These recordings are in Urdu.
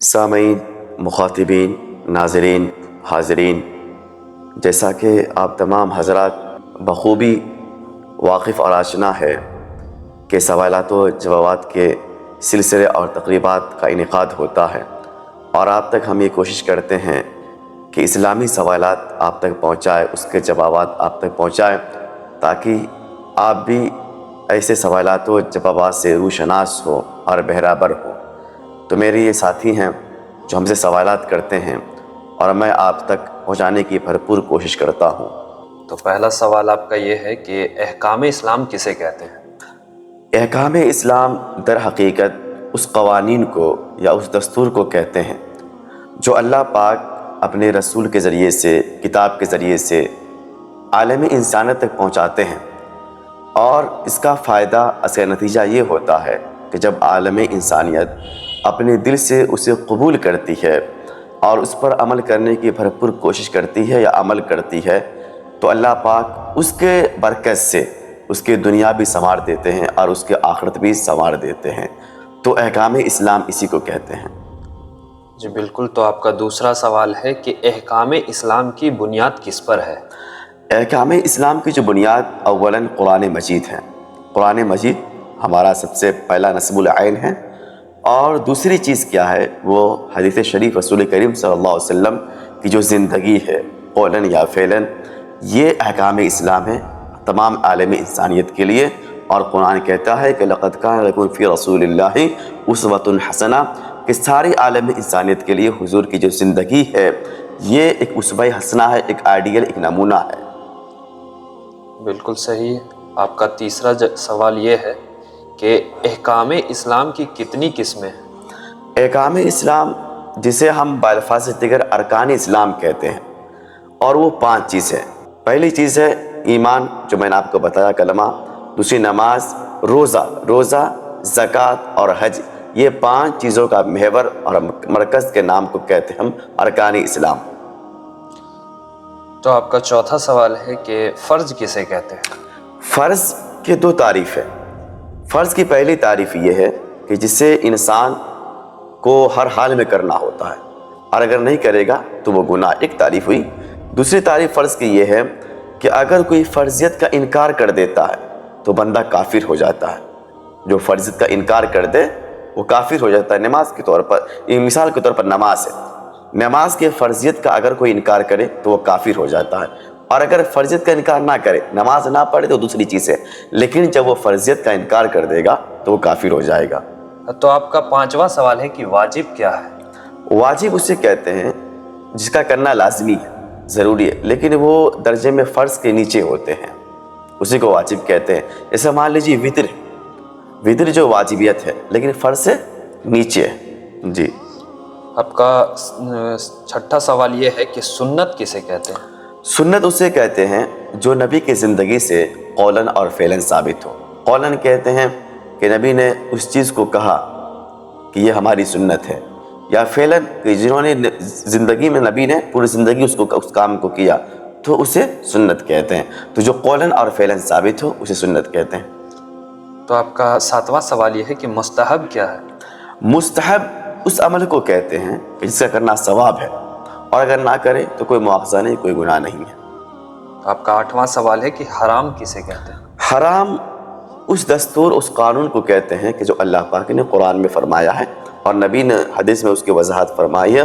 سامعین، مخاطبین، ناظرین، حاضرین، جیسا کہ آپ تمام حضرات بخوبی واقف اور آشنا ہے کہ سوالات و جوابات کے سلسلے اور تقریبات کا انعقاد ہوتا ہے، اور آپ تک ہم یہ کوشش کرتے ہیں کہ اسلامی سوالات آپ تک پہنچائے، اس کے جوابات آپ تک پہنچائیں، تاکہ آپ بھی ایسے سوالات و جوابات سے روشناس ہو اور بہرابر ہو۔ تو میرے یہ ساتھی ہیں جو ہم سے سوالات کرتے ہیں، اور میں آپ تک پہنچانے کی بھرپور کوشش کرتا ہوں۔ تو پہلا سوال آپ کا یہ ہے کہ احکام اسلام کسے کہتے ہیں؟ احکام اسلام در حقیقت اس قوانین کو یا اس دستور کو کہتے ہیں جو اللہ پاک اپنے رسول کے ذریعے سے، کتاب کے ذریعے سے عالم انسانیت تک پہنچاتے ہیں، اور اس کا فائدہ، اصل نتیجہ یہ ہوتا ہے کہ جب عالم انسانیت اپنے دل سے اسے قبول کرتی ہے اور اس پر عمل کرنے کی بھرپور کوشش کرتی ہے یا عمل کرتی ہے، تو اللہ پاک اس کے برکت سے اس کی دنیا بھی سنوار دیتے ہیں اور اس کے آخرت بھی سنوار دیتے ہیں۔ تو احکام اسلام اسی کو کہتے ہیں۔ جی بالکل۔ تو آپ کا دوسرا سوال ہے کہ احکام اسلام کی بنیاد کس پر ہے؟ احکام اسلام کی جو بنیاد اولاً قرآن مجید ہے۔ قرآن مجید ہمارا سب سے پہلا نصب العین ہے، اور دوسری چیز کیا ہے، وہ حدیث شریف رسول کریم صلی اللہ علیہ وسلم کی جو زندگی ہے، قولاً یا فعلاً، یہ احکام اسلام ہے تمام عالم انسانیت کے لیے۔ اور قرآن کہتا ہے کہ لقد کان لکم فی رسول اللہ اسوۃ حسنہ، کہ ساری عالم انسانیت کے لیے حضور کی جو زندگی ہے یہ ایک اسوہ حسنہ ہے، ایک آئیڈیل، ایک نمونہ ہے۔ بالکل صحیح ہے۔ آپ کا تیسرا سوال یہ ہے کہ احکام اسلام کی کتنی قسمیں ہیں؟ احکام اسلام جسے ہم بالفاظ دیگر ارکان اسلام کہتے ہیں، اور وہ 5 چیزیں۔ پہلی چیز ہے ایمان، جو میں نے آپ کو بتایا، کلمہ۔ دوسری نماز، روزہ، زکوٰۃ اور حج۔ یہ 5 چیزوں کا محور اور مرکز کے نام کو کہتے ہیں ہم ارکان اسلام۔ تو آپ کا چوتھا سوال ہے کہ فرض کسے کہتے ہیں؟ فرض کے 2 تعریف ہے۔ فرض کی پہلی تعریف یہ ہے کہ جسے انسان کو ہر حال میں کرنا ہوتا ہے، اور اگر نہیں کرے گا تو وہ گناہ، ایک تعریف ہوئی۔ دوسری تعریف فرض کی یہ ہے کہ اگر کوئی فرضیت کا انکار کر دیتا ہے تو بندہ کافر ہو جاتا ہے۔ جو فرضیت کا انکار کر دے وہ کافر ہو جاتا ہے۔ نماز کے طور پر، مثال کے طور پر نماز ہے، نماز کے فرضیت کا اگر کوئی انکار کرے تو وہ کافر ہو جاتا ہے، اور اگر فرضیت کا انکار نہ کرے، نماز نہ پڑھے تو دوسری چیز ہے، لیکن جب وہ فرضیت کا انکار کر دے گا تو وہ کافر ہو جائے گا۔ تو آپ کا 5واں سوال ہے کہ واجب کیا ہے؟ واجب اسے کہتے ہیں جس کا کرنا لازمی ہے، ضروری ہے، لیکن وہ درجے میں فرض کے نیچے ہوتے ہیں، اسی کو واجب کہتے ہیں۔ جیسے مان لیجیے وطر جو واجبیت ہے لیکن فرض سے نیچے ہے۔ جی۔ آپ کا 6واں سوال یہ ہے کہ سنت کسے کہتے ہیں؟ سنت اسے کہتے ہیں جو نبی کی زندگی سے قولاً اور فعلاً ثابت ہو۔ قولاً کہتے ہیں کہ نبی نے اس چیز کو کہا کہ یہ ہماری سنت ہے، یا فعلاً کہ جنہوں نے زندگی میں، نبی نے پوری زندگی اس کام کو کیا تو اسے سنت کہتے ہیں۔ تو جو قولاً اور فعلاً ثابت ہو اسے سنت کہتے ہیں۔ تو آپ کا 7واں سوال یہ ہے کہ مستحب کیا ہے؟ مستحب اس عمل کو کہتے ہیں کہ جس کا کرنا ثواب ہے، اور اگر نہ کرے تو کوئی مواخذہ نہیں، کوئی گناہ نہیں ہے۔ آپ کا 8واں سوال ہے کہ حرام کسے کہتے ہیں؟ حرام اس دستور، اس قانون کو کہتے ہیں کہ جو اللہ پاک نے قرآن میں فرمایا ہے اور نبی نے حدیث میں اس کی وضاحت فرمائی ہے،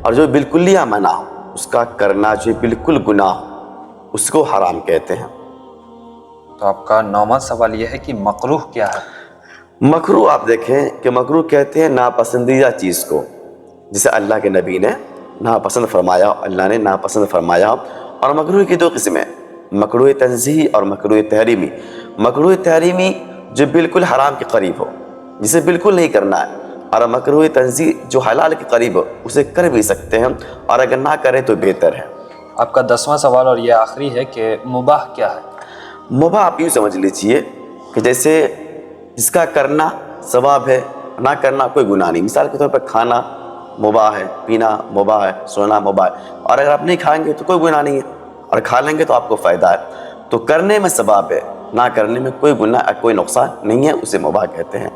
اور جو بالکلیہ منع ہو، اس کا کرنا جو بالکل گناہ ہو، اس کو حرام کہتے ہیں۔ تو آپ کا 9واں سوال یہ ہے کہ مکروہ کیا ہے؟ مکروہ آپ دیکھیں کہ مکروہ کہتے ہیں ناپسندیدہ چیز کو، جسے اللہ کے نبی نے ناپسند فرمایا، اللہ نے ناپسند فرمایا۔ اور مکروہ کی 2 قسمیں، مکروہ تنزیہی اور مکروہ تحریمی۔ مکروہ تحریمی جو بالکل حرام کے قریب ہو، جسے بالکل نہیں کرنا ہے، اور مکروہ تنزیہی جو حلال کے قریب ہو، اسے کر بھی سکتے ہیں، اور اگر نہ کریں تو بہتر ہے۔ آپ کا 10واں سوال اور یہ آخری ہے کہ مباح کیا ہے؟ مباح آپ یوں سمجھ لیجئے کہ جیسے جس کا کرنا ثواب ہے، نہ کرنا کوئی گناہ نہیں۔ مثال کے طور پر کھانا مباح ہے، پینا مباح ہے، سونا مباح ہے، اور اگر آپ نہیں کھائیں گے تو کوئی گناہ نہیں ہے، اور کھا لیں گے تو آپ کو فائدہ ہے۔ تو کرنے میں ثواب ہے، نہ کرنے میں کوئی گناہ، کوئی نقصان نہیں ہے، اسے مباح کہتے ہیں۔